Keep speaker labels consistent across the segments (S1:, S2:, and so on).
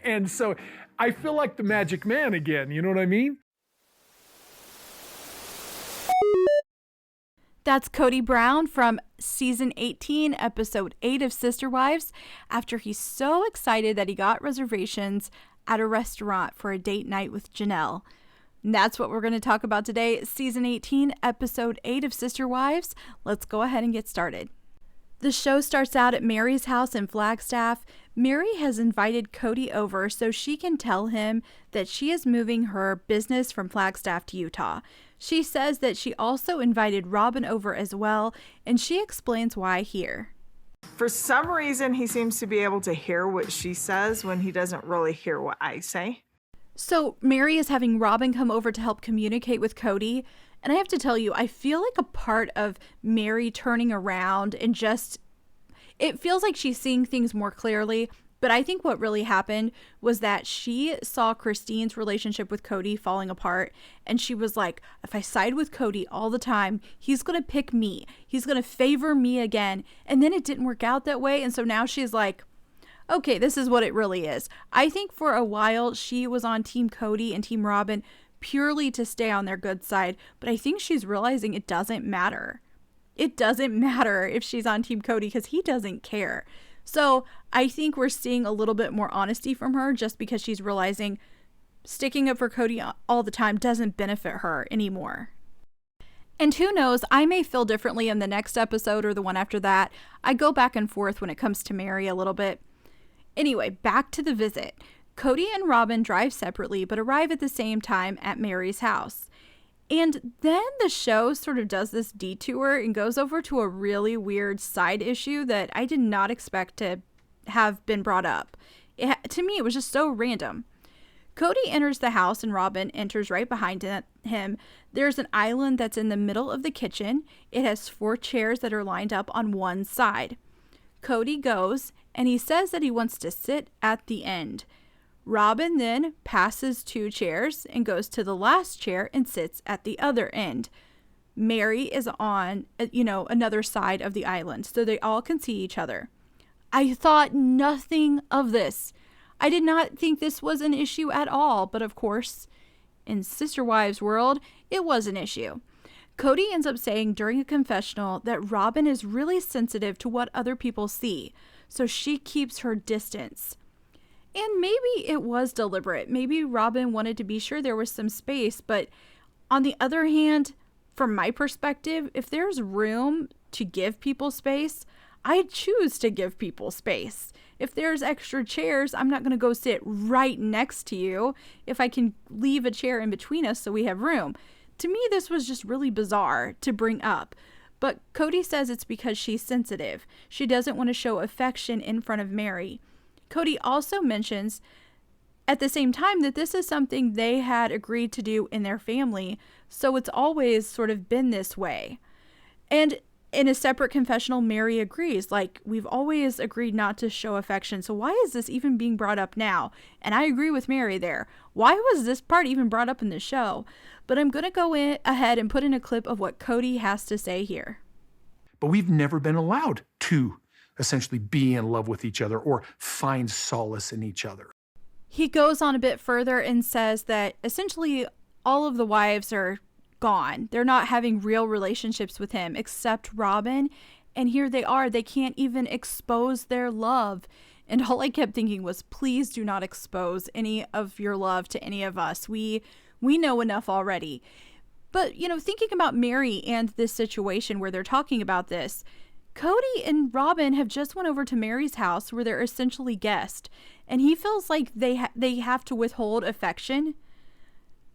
S1: And so I feel like the magic man again. You know what I mean?
S2: That's Cody Brown from season 18, episode 8 of Sister Wives, after he's so excited that he got reservations at a restaurant for a date night with Janelle. And that's what we're going to talk about today, season 18, episode 8 of Sister Wives. Let's go ahead and get started. The show starts out at Meri's house in Flagstaff. Meri has invited Cody over so she can tell him that she is moving her business from Flagstaff to Utah. She says that she also invited Robyn over as well, and she explains why here.
S3: For some reason, he seems to be able to hear what she says when he doesn't really hear what I say.
S2: So Meri is having Robyn come over to help communicate with Cody. And I have to tell you, I feel like a part of Meri turning around and it feels like she's seeing things more clearly. But I think what really happened was that she saw Christine's relationship with Cody falling apart. And she was like, if I side with Cody all the time, he's going to pick me. He's going to favor me again. And then it didn't work out that way. And so now she's like, okay, this is what it really is. I think for a while she was on Team Cody and Team Robyn purely to stay on their good side. But I think she's realizing it doesn't matter. It doesn't matter if she's on Team Cody because he doesn't care. So I think we're seeing a little bit more honesty from her just because she's realizing sticking up for Cody all the time doesn't benefit her anymore. And who knows, I may feel differently in the next episode or the one after that. I go back and forth when it comes to Meri a little bit. Anyway, back to the visit. Cody and Robyn drive separately but arrive at the same time at Meri's house. And then the show sort of does this detour and goes over to a really weird side issue that I did not expect to have been brought up. To me, it was just so random. Cody enters the house and Robyn enters right behind him. There's an island that's in the middle of the kitchen. It has 4 chairs that are lined up on one side. Cody goes and he says that he wants to sit at the end. Robyn then passes 2 chairs and goes to the last chair and sits at the other end. Meri is on, another side of the island, so they all can see each other. I thought nothing of this. I did not think this was an issue at all, but of course, in Sister Wives world, it was an issue. Cody ends up saying during a confessional that Robyn is really sensitive to what other people see, so she keeps her distance. And maybe it was deliberate. Maybe Robyn wanted to be sure there was some space. But on the other hand, from my perspective, if there's room to give people space, I choose to give people space. If there's extra chairs, I'm not going to go sit right next to you if I can leave a chair in between us so we have room. To me, this was just really bizarre to bring up. But Cody says it's because she's sensitive. She doesn't want to show affection in front of Meri. Cody also mentions at the same time that this is something they had agreed to do in their family, so it's always sort of been this way. And in a separate confessional, Meri agrees, like, we've always agreed not to show affection, so why is this even being brought up now? And I agree with Meri there. Why was this part even brought up in the show? But I'm going to go ahead and put in a clip of what Cody has to say here.
S1: But we've never been allowed to essentially be in love with each other or find solace in each other.
S2: He goes on a bit further and says that essentially all of the wives are gone. They're not having real relationships with him except Robyn. And here they are. They can't even expose their love. And all I kept thinking was, please do not expose any of your love to any of us. We know enough already. But, thinking about Meri and this situation where they're talking about this, Cody and Robyn have just went over to Meri's house where they're essentially guests, and he feels like they have to withhold affection.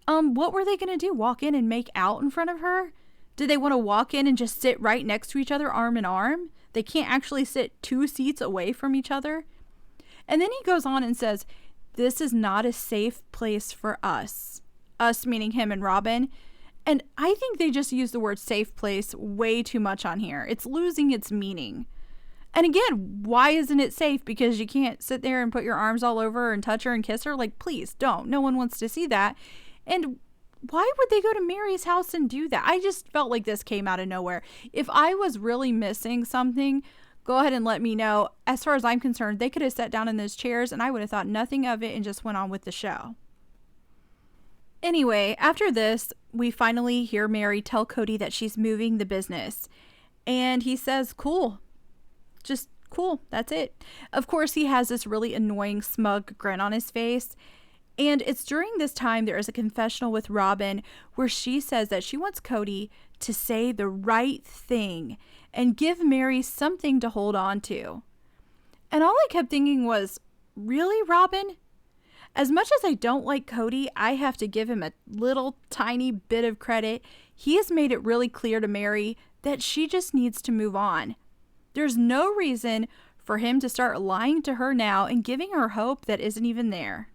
S2: What were they going to do? Walk in and make out in front of her? Did they want to walk in and just sit right next to each other, arm in arm? They can't actually sit 2 seats away from each other. And then he goes on and says, this is not a safe place for us. Us meaning him and Robyn. And I think they just use the word safe place way too much on here. It's losing its meaning. And again, why isn't it safe? Because you can't sit there and put your arms all over her and touch her and kiss her? Like, please don't. No one wants to see that. And why would they go to Meri's house and do that? I just felt like this came out of nowhere. If I was really missing something, go ahead and let me know. As far as I'm concerned, they could have sat down in those chairs and I would have thought nothing of it and just went on with the show. Anyway, after this, we finally hear Meri tell Kody that she's moving the business. And he says, cool. Just cool. That's it. Of course, he has this really annoying, smug grin on his face. And it's during this time there is a confessional with Robyn where she says that she wants Kody to say the right thing and give Meri something to hold on to. And all I kept thinking was, really, Robyn? As much as I don't like Kody, I have to give him a little tiny bit of credit. He has made it really clear to Meri that she just needs to move on. There's no reason for him to start lying to her now and giving her hope that isn't even there.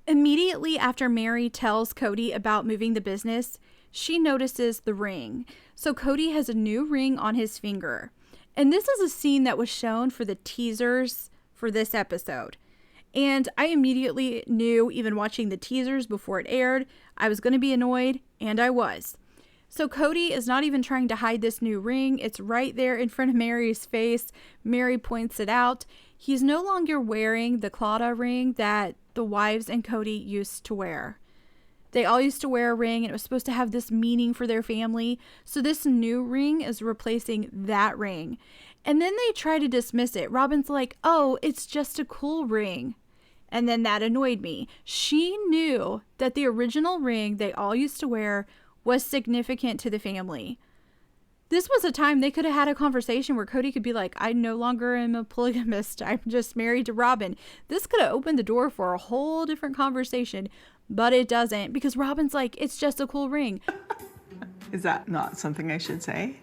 S2: Immediately after Meri tells Kody about moving the business, she notices the ring. So Kody has a new ring on his finger. And this is a scene that was shown for the teasers for this episode. And I immediately knew, even watching the teasers before it aired, I was going to be annoyed, and I was. So Kody is not even trying to hide this new ring. It's right there in front of Meri's face. Meri points it out. He's no longer wearing the Claudia ring that the wives and Kody used to wear. They all used to wear a ring, and it was supposed to have this meaning for their family. So this new ring is replacing that ring. And then they try to dismiss it. Robyn's like, oh, it's just a cool ring. And then that annoyed me. She knew that the original ring they all used to wear was significant to the family. This was a time they could have had a conversation where Kody could be like, I no longer am a polygamist. I'm just married to Robyn. This could have opened the door for a whole different conversation, but it doesn't, because Robyn's like, it's just a cool ring.
S4: Is that not something I should say?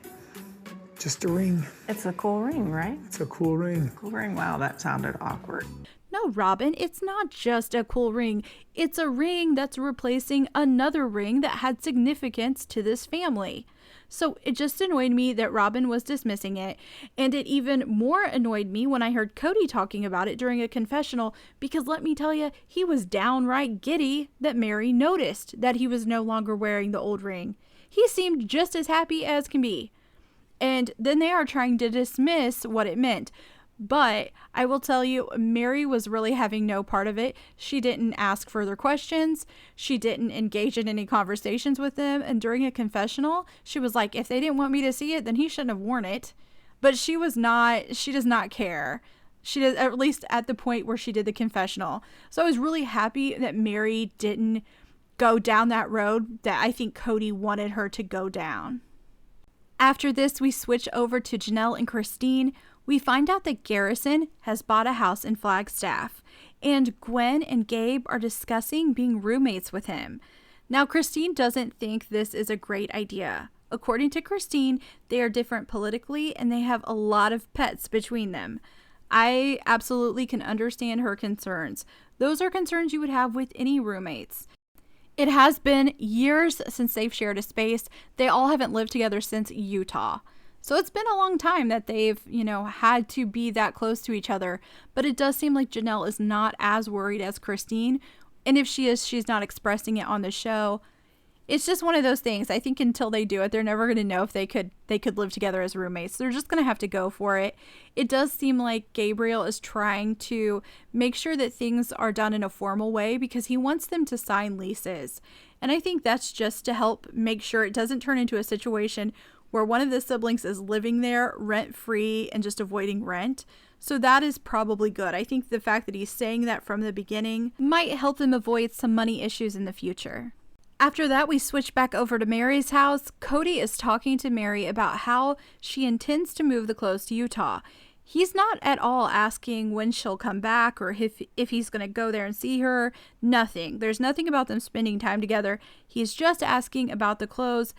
S1: Just a ring.
S4: It's a cool ring, right?
S1: It's a cool ring.
S4: Cool ring. Wow, that sounded awkward.
S2: No, Robyn, it's not just a cool ring. It's a ring that's replacing another ring that had significance to this family. So it just annoyed me that Robyn was dismissing it, and it even more annoyed me when I heard Kody talking about it during a confessional, because let me tell you, he was downright giddy that Meri noticed that he was no longer wearing the old ring. He seemed just as happy as can be. And then they are trying to dismiss what it meant. But I will tell you, Meri was really having no part of it. She didn't ask further questions. She didn't engage in any conversations with them. And during a confessional, she was like, if they didn't want me to see it, then he shouldn't have worn it. But she does not care. She does, at least at the point where she did the confessional. So I was really happy that Meri didn't go down that road that I think Kody wanted her to go down. After this, we switch over to Janelle and Christine. We find out that Garrison has bought a house in Flagstaff, and Gwen and Gabe are discussing being roommates with him. Now, Christine doesn't think this is a great idea. According to Christine, they are different politically, and they have a lot of pets between them. I absolutely can understand her concerns. Those are concerns you would have with any roommates. It has been years since they've shared a space. They all haven't lived together since Utah. So it's been a long time that they've, had to be that close to each other. But it does seem like Janelle is not as worried as Christine. And if she is, she's not expressing it on the show. It's just one of those things. I think until they do it, they're never going to know if they could live together as roommates. They're just going to have to go for it. It does seem like Gabriel is trying to make sure that things are done in a formal way because he wants them to sign leases. And I think that's just to help make sure it doesn't turn into a situation where one of the siblings is living there rent-free and just avoiding rent. So that is probably good. I think the fact that he's saying that from the beginning might help them avoid some money issues in the future. After that, we switch back over to Meri's house. Kody is talking to Meri about how she intends to move the clothes to Utah. He's not at all asking when she'll come back or if he's going to go there and see her. Nothing. There's nothing about them spending time together. He's just asking about the clothes.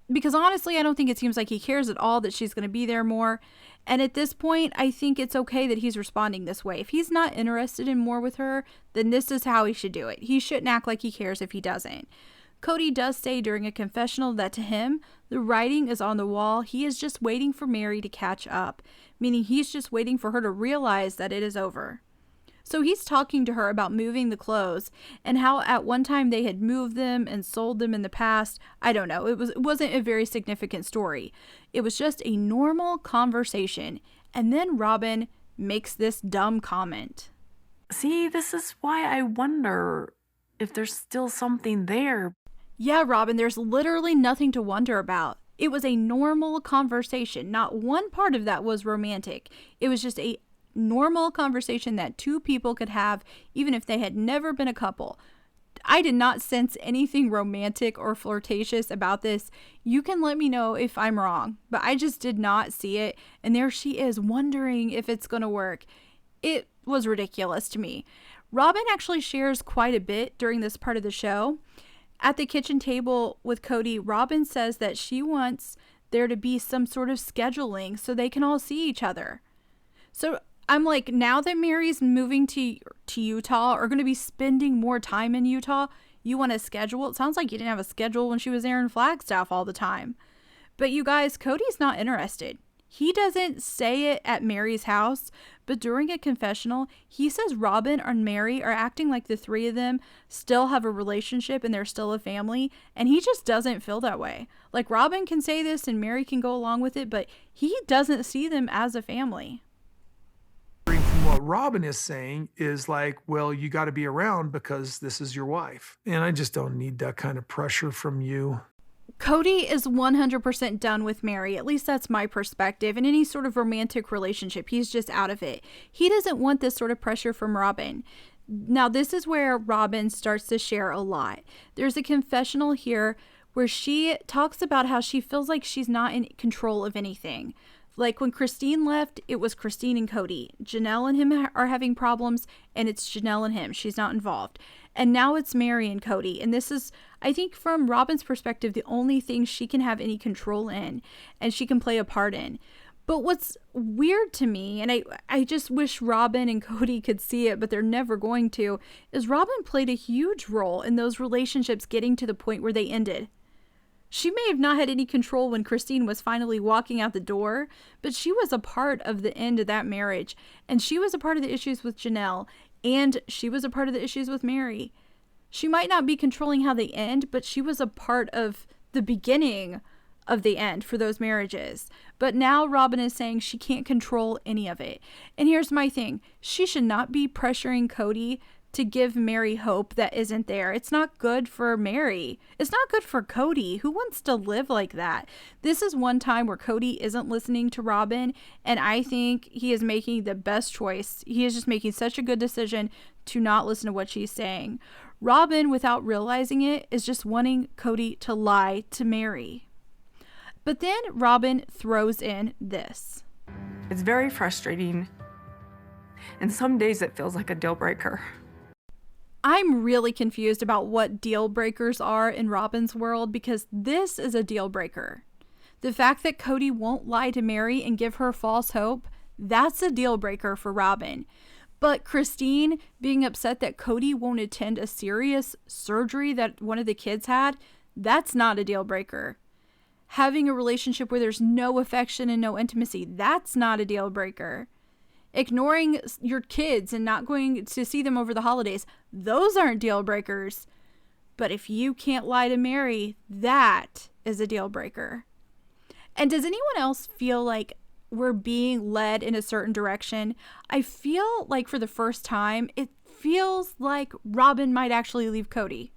S2: Because honestly, I don't think it seems like he cares at all that she's going to be there more. And at this point, I think it's okay that he's responding this way. If he's not interested in more with her, then this is how he should do it. He shouldn't act like he cares if he doesn't. Kody does say during a confessional that to him, the writing is on the wall. He is just waiting for Meri to catch up, meaning he's just waiting for her to realize that it is over. So he's talking to her about moving the clothes and how at one time they had moved them and sold them in the past. I don't know. It wasn't a very significant story. It was just a normal conversation. And then Robyn makes this dumb comment.
S5: See, this is why I wonder if there's still something there.
S2: Yeah, Robyn, there's literally nothing to wonder about. It was a normal conversation. Not one part of that was romantic. It was just a normal conversation that two people could have, even if they had never been a couple. I did not sense anything romantic or flirtatious about this. You can let me know if I'm wrong, but I just did not see it. And there she is wondering if it's going to work. It was ridiculous to me. Robyn actually shares quite a bit during this part of the show. At the kitchen table with Kody, Robyn says that she wants there to be some sort of scheduling so they can all see each other. So I'm like, now that Meri's moving to Utah or going to be spending more time in Utah, you want a schedule? It sounds like you didn't have a schedule when she was there in Flagstaff all the time. But you guys, Cody's not interested. He doesn't say it at Meri's house, but during a confessional, he says Robyn and Meri are acting like the three of them still have a relationship and they're still a family, and he just doesn't feel that way. Like, Robyn can say this and Meri can go along with it, but he doesn't see them as a family.
S1: From what Robyn is saying is like, well, you got to be around because this is your wife. And I just don't need that kind of pressure from you.
S2: Kody is 100% done with Meri. At least that's my perspective. In any sort of romantic relationship, he's just out of it. He doesn't want this sort of pressure from Robyn. Now, this is where Robyn starts to share a lot. There's a confessional here where she talks about how she feels like she's not in control of anything. Like when Christine left, it was Christine and Kody. Janelle and him are having problems, and it's Janelle and him. She's not involved. And now it's Meri and Kody. And this is, I think, from Robyn's perspective, the only thing she can have any control in and she can play a part in. But what's weird to me, and I just wish Robyn and Kody could see it, but they're never going to, is Robyn played a huge role in those relationships getting to the point where they ended. She may have not had any control when Christine was finally walking out the door, but she was a part of the end of that marriage. And she was a part of the issues with Janelle, and she was a part of the issues with Meri. She might not be controlling how they end, but she was a part of the beginning of the end for those marriages. But now Robyn is saying she can't control any of it. And here's my thing. She should not be pressuring Kody to give Meri hope that isn't there. It's not good for Meri. It's not good for Kody. Who wants to live like that? This is one time where Kody isn't listening to Robyn, and I think he is making the best choice. He is just making such a good decision to not listen to what she's saying. Robyn, without realizing it, is just wanting Kody to lie to Meri. But then Robyn throws in this.
S5: It's very frustrating, and some days it feels like a deal breaker.
S2: I'm really confused about what deal breakers are in Robyn's world, because this is a deal breaker. The fact that Kody won't lie to Meri and give her false hope, that's a deal breaker for Robyn. But Christine being upset that Kody won't attend a serious surgery that one of the kids had, that's not a deal breaker. Having a relationship where there's no affection and no intimacy, that's not a deal breaker. Ignoring your kids and not going to see them over the holidays, those aren't deal breakers. But if you can't lie to Meri, that is a deal breaker. And does anyone else feel like we're being led in a certain direction? I feel like for the first time, it feels like Robyn might actually leave Kody.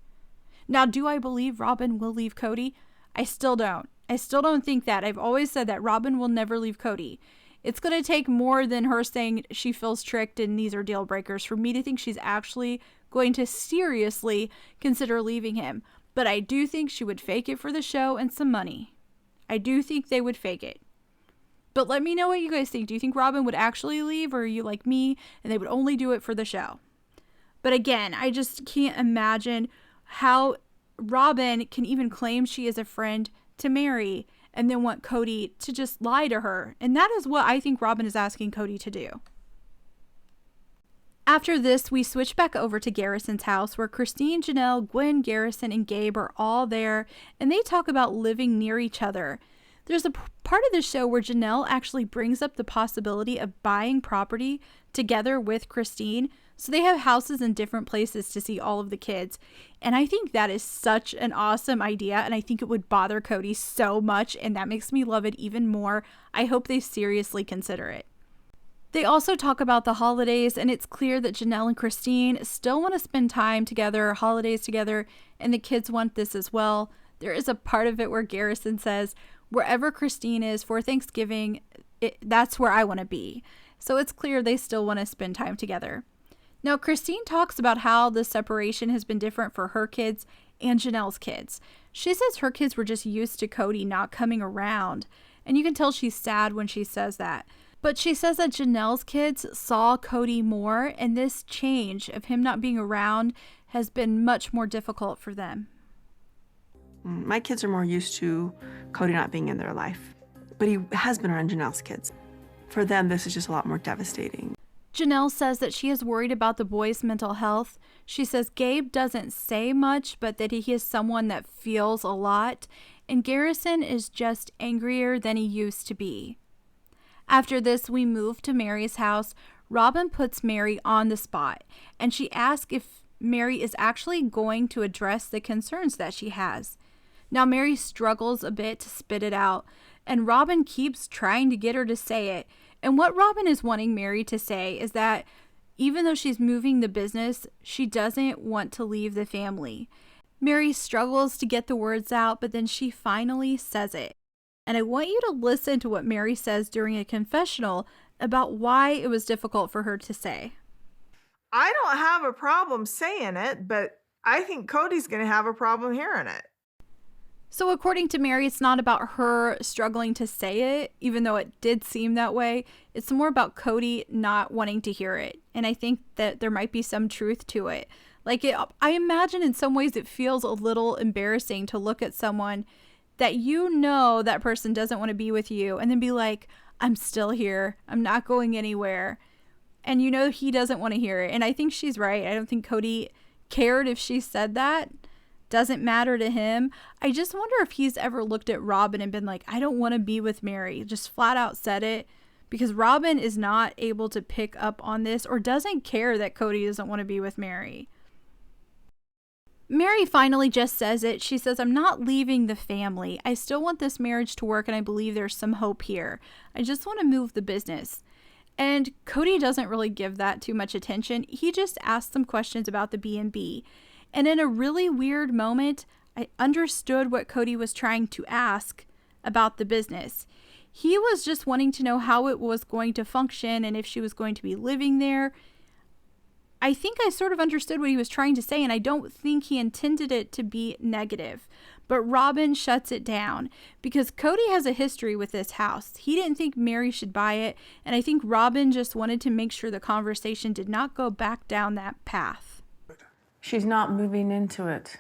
S2: Now, do I believe Robyn will leave Kody? I still don't. I still don't think that. I've always said that Robyn will never leave Kody. It's going to take more than her saying she feels tricked and these are deal breakers for me to think she's actually going to seriously consider leaving him. But I do think she would fake it for the show and some money. I do think they would fake it. But let me know what you guys think. Do you think Robyn would actually leave, or are you like me and they would only do it for the show? But again, I just can't imagine how Robyn can even claim she is a friend to Meri and then want Kody to just lie to her. And that is what I think Robyn is asking Kody to do. After this, we switch back over to Garrison's house, where Christine, Janelle, Gwen, Garrison, and Gabe are all there, and they talk about living near each other. There's a part of the show where Janelle actually brings up the possibility of buying property together with Christine So they have houses in different places to see all of the kids. And I think that is such an awesome idea. And I think it would bother Kody so much. And that makes me love it even more. I hope they seriously consider it. They also talk about the holidays, and it's clear that Janelle and Christine still want to spend time together, holidays together, and the kids want this as well. There is a part of it where Garrison says, wherever Christine is for Thanksgiving, that's where I want to be. So it's clear they still want to spend time together. Now, Christine talks about how the separation has been different for her kids and Janelle's kids. She says her kids were just used to Kody not coming around, and you can tell she's sad when she says that. But she says that Janelle's kids saw Kody more, and this change of him not being around has been much more difficult for them.
S5: My kids are more used to Kody not being in their life, but he has been around Janelle's kids. For them, this is just a lot more devastating.
S2: Janelle says that she is worried about the boys' mental health. She says Gabe doesn't say much, but that he is someone that feels a lot, and Garrison is just angrier than he used to be. After this, we move to Meri's house. Robyn puts Meri on the spot, and she asks if Meri is actually going to address the concerns that she has. Now, Meri struggles a bit to spit it out, and Robyn keeps trying to get her to say it. And what Robyn is wanting Meri to say is that even though she's moving the business, she doesn't want to leave the family. Meri struggles to get the words out, but then she finally says it. And I want you to listen to what Meri says during a confessional about why it was difficult for her to say.
S3: I don't have a problem saying it, but I think Kody's going to have a problem hearing it.
S2: So according to Meri, it's not about her struggling to say it, even though it did seem that way. It's more about Kody not wanting to hear it. And I think that there might be some truth to it. I imagine in some ways it feels a little embarrassing to look at someone that you know that person doesn't want to be with you and then be like, I'm still here. I'm not going anywhere. And you know he doesn't want to hear it. And I think she's right. I don't think Kody cared if she said that. Doesn't matter to him. I just wonder if he's ever looked at Robyn and been like, I don't want to be with Meri. Just flat out said it. Because Robyn is not able to pick up on this or doesn't care that Kody doesn't want to be with Meri. Meri finally just says it. She says, I'm not leaving the family. I still want this marriage to work, and I believe there's some hope here. I just want to move the business. And Kody doesn't really give that too much attention. He just asks some questions about the B&B. And in a really weird moment, I understood what Kody was trying to ask about the business. He was just wanting to know how it was going to function and if she was going to be living there. I think I sort of understood what he was trying to say, and I don't think he intended it to be negative. But Robyn shuts it down because Kody has a history with this house. He didn't think Meri should buy it, and I think Robyn just wanted to make sure the conversation did not go back down that path.
S4: She's not moving into it.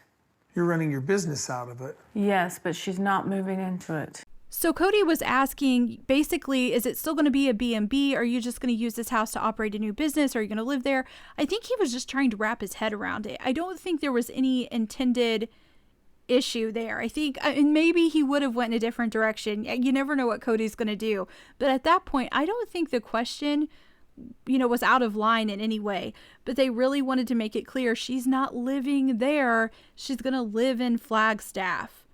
S1: You're running your business out of it.
S4: Yes, but she's not moving into it.
S2: So Kody was asking, basically, is it still going to be a B&B? Are you just going to use this house to operate a new business? Are you going to live there? I think he was just trying to wrap his head around it. I don't think there was any intended issue there. I think and maybe he would have went in a different direction. You never know what Kody's going to do. But at that point, I don't think the question, was out of line in any way. But they really wanted to make it clear she's not living there. She's going to live in Flagstaff.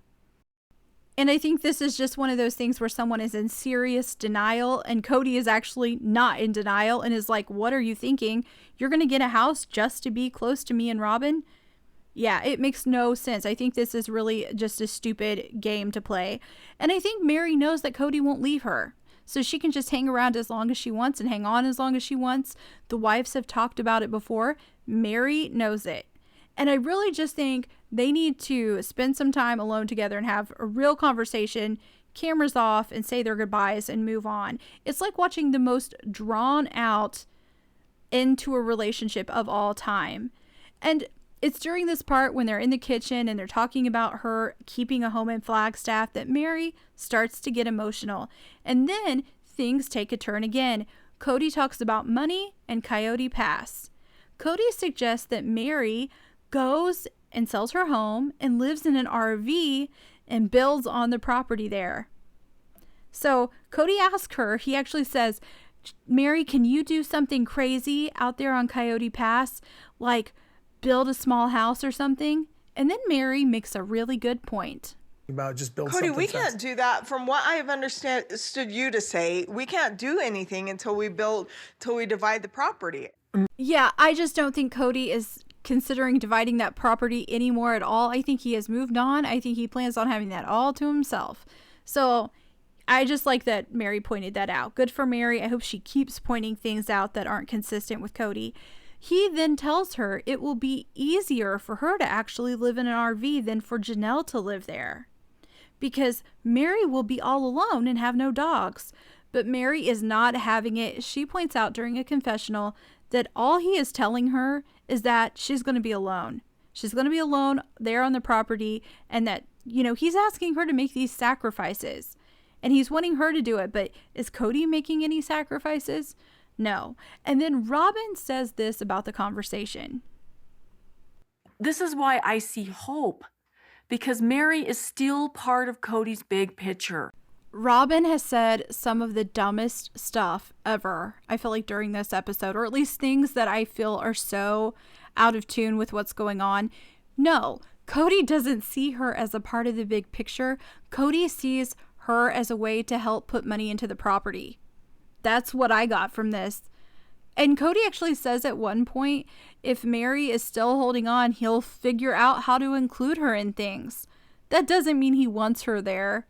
S2: And I think this is just one of those things where someone is in serious denial, and Kody is actually not in denial and is like, what are you thinking? You're going to get a house just to be close to me and Robyn? Yeah, it makes no sense. I think this is really just a stupid game to play. And I think Meri knows that Kody won't leave her. So she can just hang around as long as she wants and hang on as long as she wants. The wives have talked about it before. Meri knows it. And I really just think they need to spend some time alone together and have a real conversation, cameras off, and say their goodbyes and move on. It's like watching the most drawn out into a relationship of all time. And it's during this part when they're in the kitchen and they're talking about her keeping a home in Flagstaff that Meri starts to get emotional. And then things take a turn again. Kody talks about money and Coyote Pass. Kody suggests that Meri goes and sells her home and lives in an RV and builds on the property there. So Kody asks her, he actually says, Meri, can you do something crazy out there on Coyote Pass? Like build a small house or something? And then Meri makes a really good point.
S1: About just build
S3: Cody,
S1: something
S3: we
S1: fast.
S3: can't do that. From what I have understood you to say, we can't do anything until we divide the property.
S2: Yeah, I just don't think Kody is considering dividing that property anymore at all. I think he has moved on. I think he plans on having that all to himself. So I just like that Meri pointed that out. Good for Meri. I hope she keeps pointing things out that aren't consistent with Kody. He then tells her it will be easier for her to actually live in an RV than for Janelle to live there, because Meri will be all alone and have no dogs. But Meri is not having it. She points out during a confessional that all he is telling her is that she's going to be alone. She's going to be alone there on the property, and that, he's asking her to make these sacrifices. And he's wanting her to do it, but is Kody making any sacrifices? No. And then Robyn says this about the conversation.
S4: This is why I see hope, because Meri is still part of Cody's big picture.
S2: Robyn has said some of the dumbest stuff ever, I feel like, during this episode, or at least things that I feel are so out of tune with what's going on. No, Kody doesn't see her as a part of the big picture. Kody sees her as a way to help put money into the property. That's what I got from this. And Kody actually says at one point, if Meri is still holding on, he'll figure out how to include her in things. That doesn't mean he wants her there.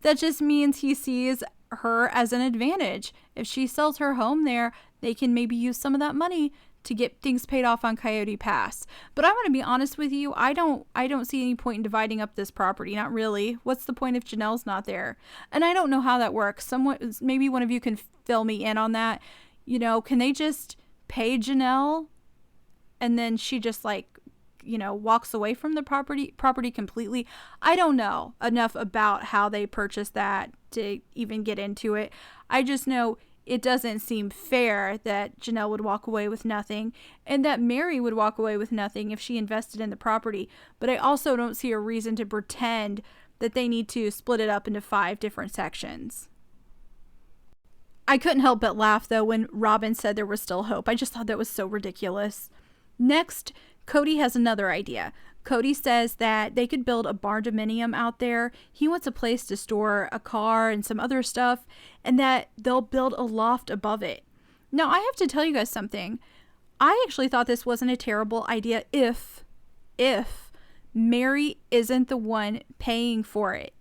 S2: That just means he sees her as an advantage. If she sells her home there, they can maybe use some of that money to get things paid off on Coyote Pass. But I want to be honest with you, I don't see any point in dividing up this property. Not really. What's the point if Janelle's not there? And I don't know how that works. Maybe one of you can fill me in on that. Can they just pay Janelle and then she just walks away from the property completely? I don't know enough about how they purchased that to even get into it. I just know it doesn't seem fair that Janelle would walk away with nothing and that Meri would walk away with nothing if she invested in the property. But I also don't see a reason to pretend that they need to split it up into 5 different sections. I couldn't help but laugh, though, when Robyn said there was still hope. I just thought that was so ridiculous. Next, Kody has another idea. Kody says that they could build a barn-dominium out there. He wants a place to store a car and some other stuff, and that they'll build a loft above it. Now, I have to tell you guys something. I actually thought this wasn't a terrible idea if Meri isn't the one paying for it.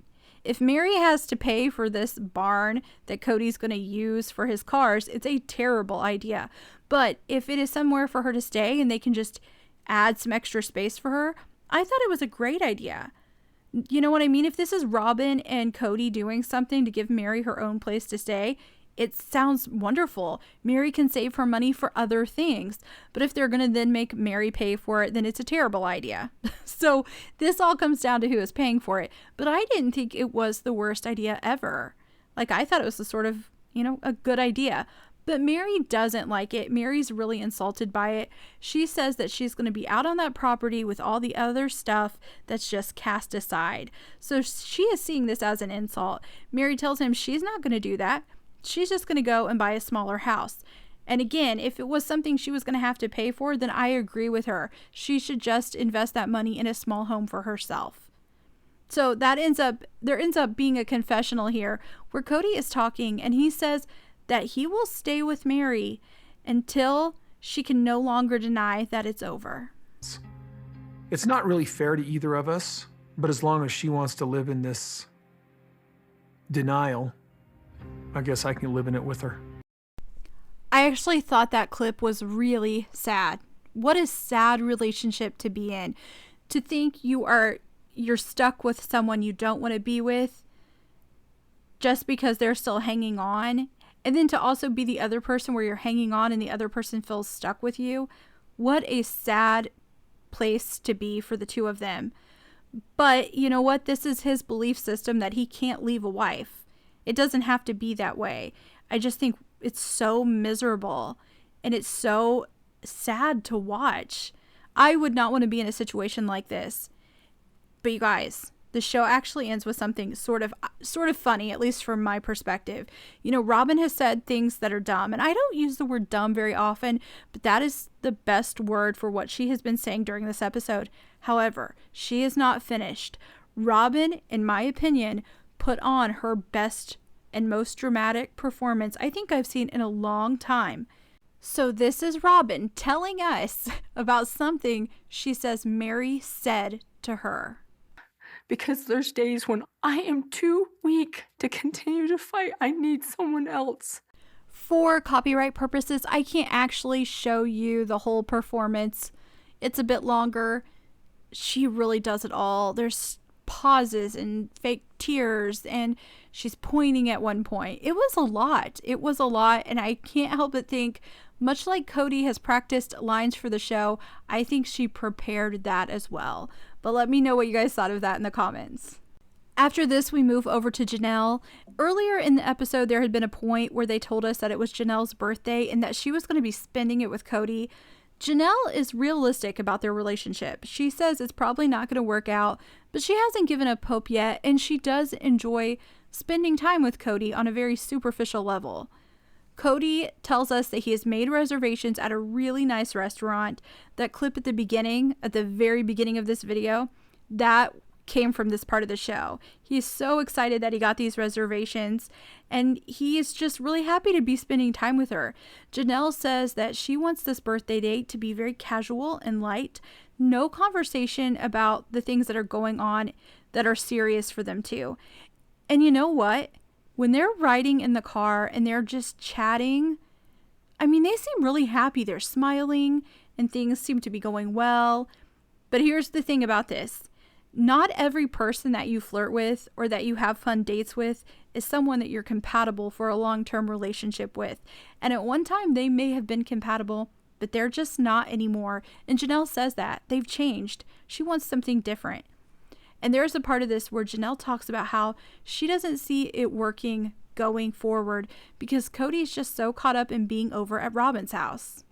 S2: If Meri has to pay for this barn that Kody's going to use for his cars, it's a terrible idea. But if it is somewhere for her to stay and they can just add some extra space for her, I thought it was a great idea. You know what I mean? If this is Robyn and Kody doing something to give Meri her own place to stay, it sounds wonderful. Meri can save her money for other things. But if they're going to then make Meri pay for it, then it's a terrible idea. So this all comes down to who is paying for it. But I didn't think it was the worst idea ever. I thought it was a sort of, a good idea. But Meri doesn't like it. Meri's really insulted by it. She says that she's going to be out on that property with all the other stuff that's just cast aside. So she is seeing this as an insult. Meri tells him she's not going to do that. She's just going to go and buy a smaller house. And again, if it was something she was going to have to pay for, then I agree with her. She should just invest that money in a small home for herself. So there ends up being a confessional here where Kody is talking and he says that he will stay with Meri until she can no longer deny that it's over.
S1: It's not really fair to either of us, but as long as she wants to live in this denial, I guess I can live in it with her.
S2: I actually thought that clip was really sad. What a sad relationship to be in. To think you're stuck with someone you don't want to be with just because they're still hanging on. And then to also be the other person where you're hanging on and the other person feels stuck with you. What a sad place to be for the two of them. But you know what? This is his belief system that he can't leave a wife. It doesn't have to be that way. I just think it's so miserable and it's so sad to watch. I would not want to be in a situation like this. But you guys, the show actually ends with something sort of funny, at least from my perspective. You know, Robyn has said things that are dumb, and I don't use the word dumb very often, but that is the best word for what she has been saying during this episode. However, she is not finished. Robyn, in my opinion, put on her best and most dramatic performance I think I've seen in a long time. So this is Robyn telling us about something she says Meri said to her.
S4: Because there's days when I am too weak to continue to fight. I need someone else.
S2: For copyright purposes, I can't actually show you the whole performance. It's a bit longer. She really does it all. There's pauses and fake tears, and she's pointing at one point. It was a lot. And I can't help but think, much like Kody has practiced lines for the show, I think she prepared that as well. But let me know what you guys thought of that in the comments. After this, we move over to Janelle. Earlier in the episode, there had been a point where they told us that it was Janelle's birthday and that she was going to be spending it with Kody. Janelle is realistic about their relationship. She says it's probably not going to work out, but she hasn't given up hope yet, and she does enjoy spending time with Kody on a very superficial level. Kody tells us that he has made reservations at a really nice restaurant. That clip at the very beginning of this video, that came from this part of the show. He's so excited that he got these reservations, and he is just really happy to be spending time with her. Janelle says that she wants this birthday date to be very casual and light. No conversation about the things that are going on that are serious for them too. And you know what? When they're riding in the car and they're just chatting, I mean, they seem really happy. They're smiling and things seem to be going well. But here's the thing about this. Not every person that you flirt with or that you have fun dates with is someone that you're compatible for a long-term relationship with. And at one time they may have been compatible, but they're just not anymore. And Janelle says that. They've changed. She wants something different. And there's a part of this where Janelle talks about how she doesn't see it working going forward because Cody's just so caught up in being over at Robyn's house.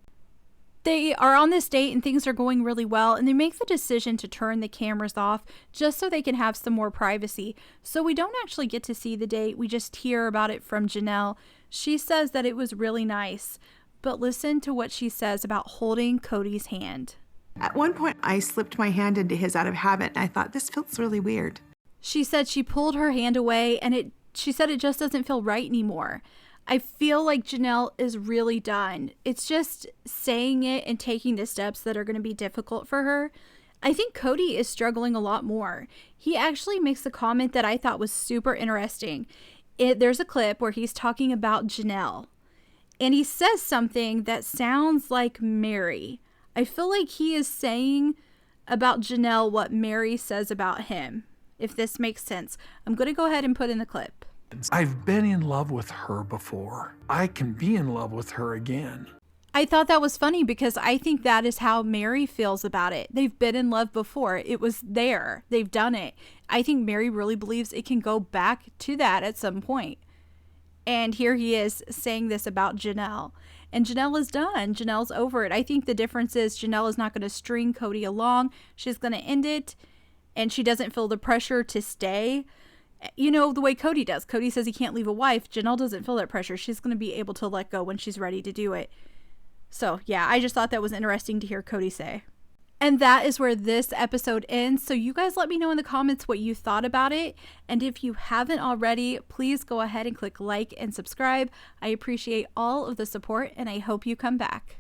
S2: They are on this date and things are going really well, and they make the decision to turn the cameras off just so they can have some more privacy. So we don't actually get to see the date, we just hear about it from Janelle. She says that it was really nice, but listen to what she says about holding Cody's hand.
S6: At one point, I slipped my hand into his out of habit, and I thought, this feels really weird.
S2: She said she pulled her hand away, and she said it just doesn't feel right anymore. I feel like Janelle is really done. It's just saying it and taking the steps that are going to be difficult for her. I think Kody is struggling a lot more. He actually makes a comment that I thought was super interesting. There's a clip where he's talking about Janelle, and he says something that sounds like Meri. I feel like he is saying about Janelle what Meri says about him, if this makes sense. I'm going to go ahead and put in the clip.
S1: I've been in love with her before. I can be in love with her again.
S2: I thought that was funny because I think that is how Meri feels about it. They've been in love before. It was there. They've done it. I think Meri really believes it can go back to that at some point. And here he is saying this about Janelle. And Janelle is done. Janelle's over it. I think the difference is Janelle is not going to string Kody along. She's going to end it. And she doesn't feel the pressure to stay. You know, the way Kody does. Kody says he can't leave a wife. Janelle doesn't feel that pressure. She's going to be able to let go when she's ready to do it. So, yeah, I just thought that was interesting to hear Kody say. And that is where this episode ends. So you guys let me know in the comments what you thought about it. And if you haven't already, please go ahead and click like and subscribe. I appreciate all of the support and I hope you come back.